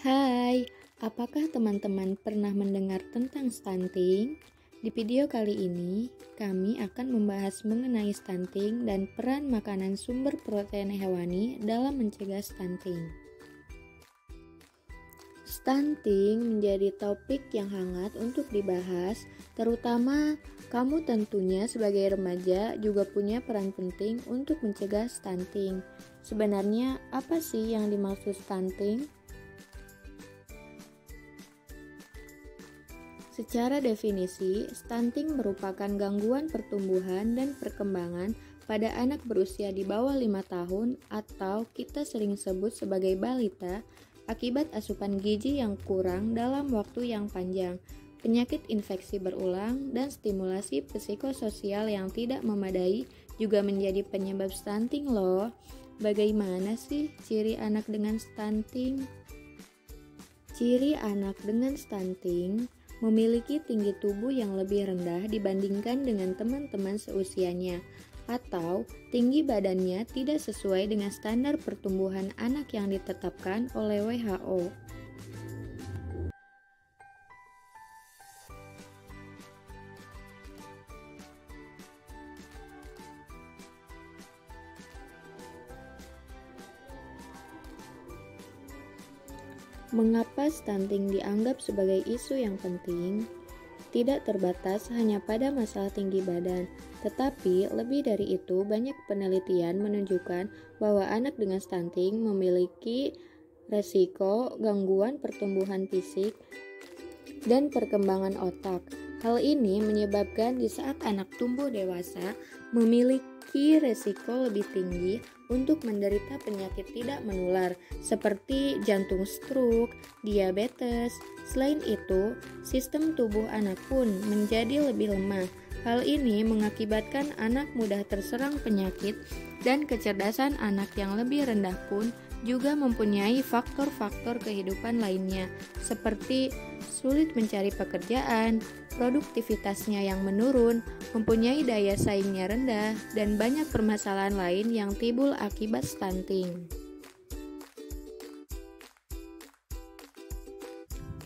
Hai, apakah teman-teman pernah mendengar tentang stunting? Di video kali ini, kami akan membahas mengenai stunting dan peran makanan sumber protein hewani dalam mencegah stunting. Stunting menjadi topik yang hangat untuk dibahas, terutama kamu tentunya sebagai remaja juga punya peran penting untuk mencegah stunting. Sebenarnya apa sih yang dimaksud stunting? Secara definisi, stunting merupakan gangguan pertumbuhan dan perkembangan pada anak berusia di bawah 5 tahun atau kita sering sebut sebagai balita akibat asupan gizi yang kurang dalam waktu yang panjang, penyakit infeksi berulang, dan stimulasi psikososial yang tidak memadai juga menjadi penyebab stunting loh. Bagaimana sih ciri anak dengan stunting? Ciri anak dengan stunting memiliki tinggi tubuh yang lebih rendah dibandingkan dengan teman-teman seusianya, atau tinggi badannya tidak sesuai dengan standar pertumbuhan anak yang ditetapkan oleh WHO. Mengapa stunting dianggap sebagai isu yang penting? Tidak terbatas hanya pada masalah tinggi badan, tetapi lebih dari itu banyak penelitian menunjukkan bahwa anak dengan stunting memiliki resiko gangguan pertumbuhan fisik dan perkembangan otak. Hal ini menyebabkan di saat anak tumbuh dewasa memiliki resiko lebih tinggi untuk menderita penyakit tidak menular seperti jantung stroke, diabetes. Selain itu, sistem tubuh anak pun menjadi lebih lemah. Hal ini mengakibatkan anak mudah terserang penyakit dan kecerdasan anak yang lebih rendah pun juga mempunyai faktor-faktor kehidupan lainnya seperti sulit mencari pekerjaan, produktivitasnya yang menurun, mempunyai daya saingnya rendah, dan banyak permasalahan lain yang timbul akibat stunting.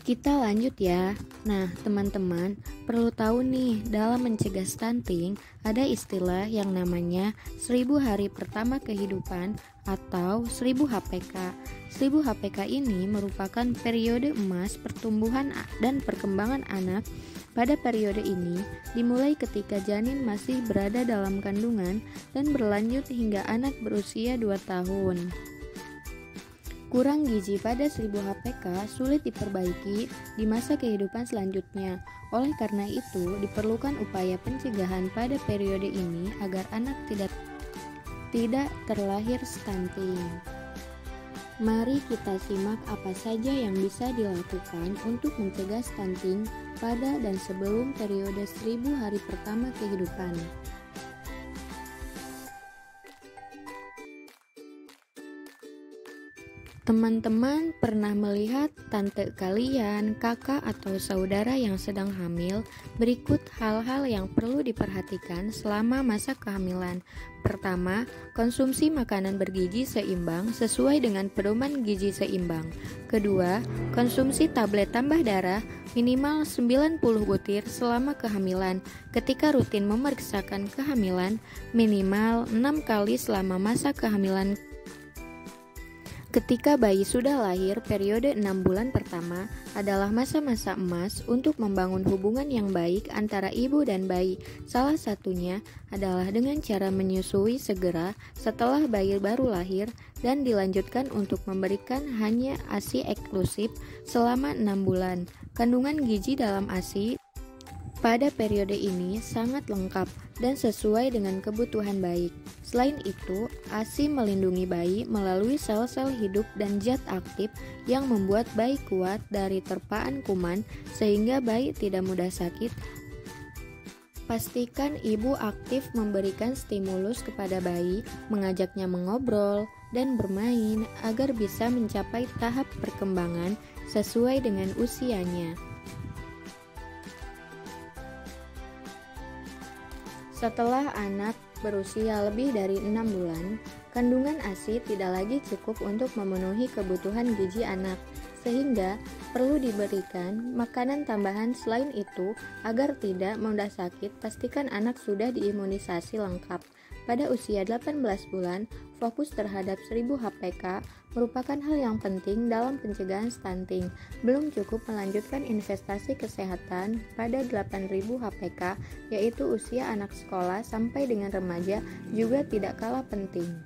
Kita lanjut ya. Nah, teman-teman, perlu tahu nih, dalam mencegah stunting ada istilah yang namanya 1000 hari pertama kehidupan atau 1000 HPK. 1000 HPK ini merupakan periode emas pertumbuhan dan perkembangan anak. Pada periode ini dimulai ketika janin masih berada dalam kandungan dan berlanjut hingga anak berusia 2 tahun. Kurang gizi pada 1000 HPK sulit diperbaiki di masa kehidupan selanjutnya. Oleh karena itu, diperlukan upaya pencegahan pada periode ini agar anak tidak terlahir stunting. Mari kita simak apa saja yang bisa dilakukan untuk mencegah stunting pada dan sebelum periode 1000 hari pertama kehidupan. Teman-teman pernah melihat tante kalian, kakak atau saudara yang sedang hamil? Berikut hal-hal yang perlu diperhatikan selama masa kehamilan. Pertama, konsumsi makanan bergizi seimbang sesuai dengan pedoman gizi seimbang. Kedua, konsumsi tablet tambah darah minimal 90 butir selama kehamilan. Ketika rutin memeriksakan kehamilan, minimal 6 kali selama masa kehamilan. Ketika bayi sudah lahir, periode 6 bulan pertama adalah masa-masa emas untuk membangun hubungan yang baik antara ibu dan bayi. Salah satunya adalah dengan cara menyusui segera setelah bayi baru lahir dan dilanjutkan untuk memberikan hanya ASI eksklusif selama 6 bulan. Kandungan gizi dalam ASI pada periode ini sangat lengkap dan sesuai dengan kebutuhan bayi. Selain itu, ASI melindungi bayi melalui sel-sel hidup dan zat aktif yang membuat bayi kuat dari terpaan kuman sehingga bayi tidak mudah sakit. Pastikan ibu aktif memberikan stimulus kepada bayi, mengajaknya mengobrol dan bermain agar bisa mencapai tahap perkembangan sesuai dengan usianya. Setelah anak berusia lebih dari 6 bulan, kandungan ASI tidak lagi cukup untuk memenuhi kebutuhan gizi anak. sehingga perlu diberikan makanan tambahan selain itu agar tidak mudah sakit. Pastikan anak sudah diimunisasi lengkap. Pada usia 18 bulan, fokus terhadap 1000 HPK merupakan hal yang penting dalam pencegahan stunting. Belum cukup melanjutkan investasi kesehatan pada 8000 HPK, yaitu usia anak sekolah sampai dengan remaja, juga tidak kalah penting.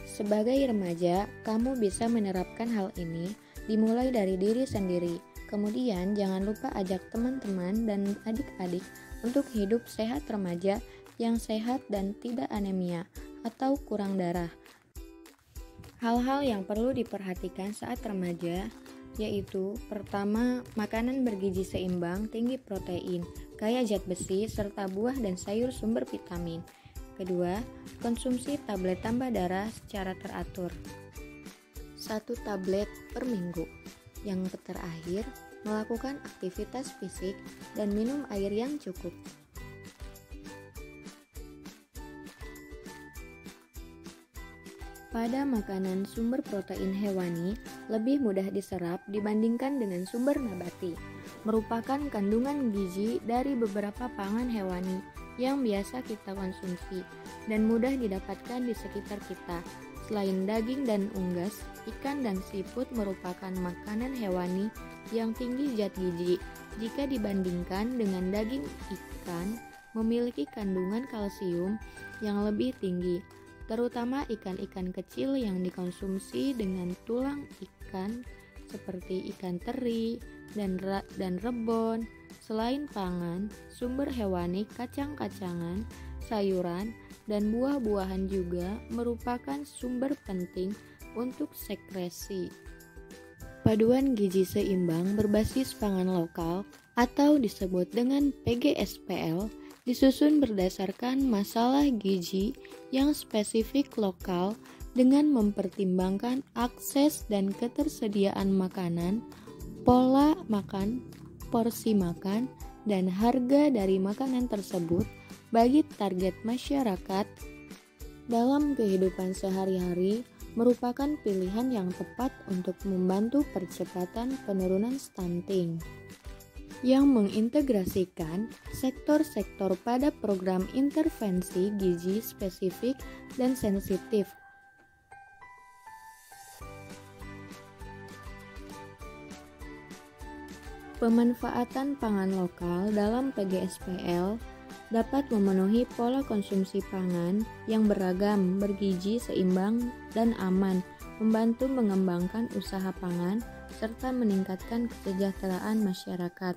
Sebagai remaja, kamu bisa menerapkan hal ini dimulai dari diri sendiri. Kemudian jangan lupa ajak teman-teman dan adik-adik untuk hidup sehat remaja yang sehat dan tidak anemia atau kurang darah. Hal-hal yang perlu diperhatikan saat remaja yaitu: pertama, makanan bergizi seimbang, tinggi protein, kaya zat besi, serta buah dan sayur sumber vitamin. Kedua, konsumsi tablet tambah darah secara teratur, 1 tablet per minggu. Yang terakhir, melakukan aktivitas fisik dan minum air yang cukup. Pada makanan sumber protein hewani lebih mudah diserap dibandingkan dengan sumber nabati. Merupakan kandungan gizi dari beberapa pangan hewani yang biasa kita konsumsi dan mudah didapatkan di sekitar kita. Selain daging dan unggas, ikan dan seafood merupakan makanan hewani yang tinggi zat gizi. Jika dibandingkan dengan daging, ikan memiliki kandungan kalsium yang lebih tinggi, terutama ikan-ikan kecil yang dikonsumsi dengan tulang ikan seperti ikan teri dan rebon. Selain pangan, sumber hewani, kacang-kacangan, sayuran, dan buah-buahan juga merupakan sumber penting untuk sekresi. Paduan gizi seimbang berbasis pangan lokal atau disebut dengan PGSPL disusun berdasarkan masalah gizi yang spesifik lokal dengan mempertimbangkan akses dan ketersediaan makanan, pola makan, porsi makan, dan harga dari makanan tersebut bagi target masyarakat dalam kehidupan sehari-hari merupakan pilihan yang tepat untuk membantu percepatan penurunan stunting, yang mengintegrasikan sektor-sektor pada program intervensi gizi spesifik dan sensitif. Pemanfaatan pangan lokal dalam PGSPL dapat memenuhi pola konsumsi pangan yang beragam, bergizi seimbang, dan aman, membantu mengembangkan usaha pangan, serta meningkatkan kesejahteraan masyarakat.